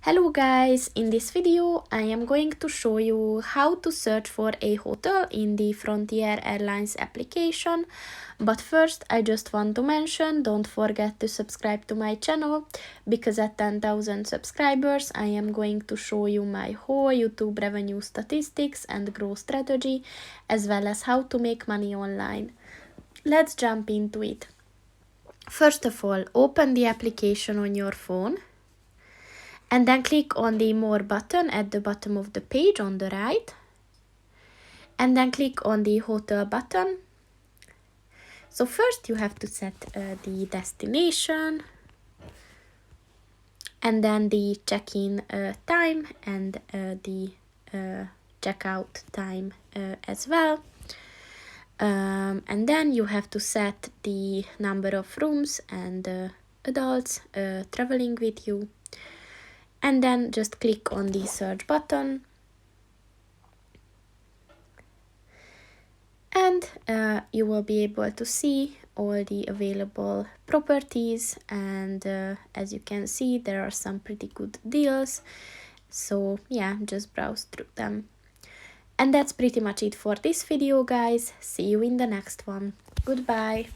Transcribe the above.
Hello guys, in this video I am going to show you how to search for a hotel in the Frontier Airlines application. But first I just want to mention, don't forget to subscribe to my channel, because at 10,000 subscribers I am going to show you my whole YouTube revenue statistics and growth strategy, as well as how to make money online. Let's jump into it. First of all, open the application on your phone. And then click on the More button at the bottom of the page on the right. And then click on the Hotel button. So first you have to set the destination. And then the check-in time and the checkout time as well. And then you have to set the number of rooms and adults traveling with you. And then just click on the search button. And you will be able to see all the available properties. And as you can see, there are some pretty good deals. So yeah, just browse through them. And that's pretty much it for this video, guys. See you in the next one. Goodbye.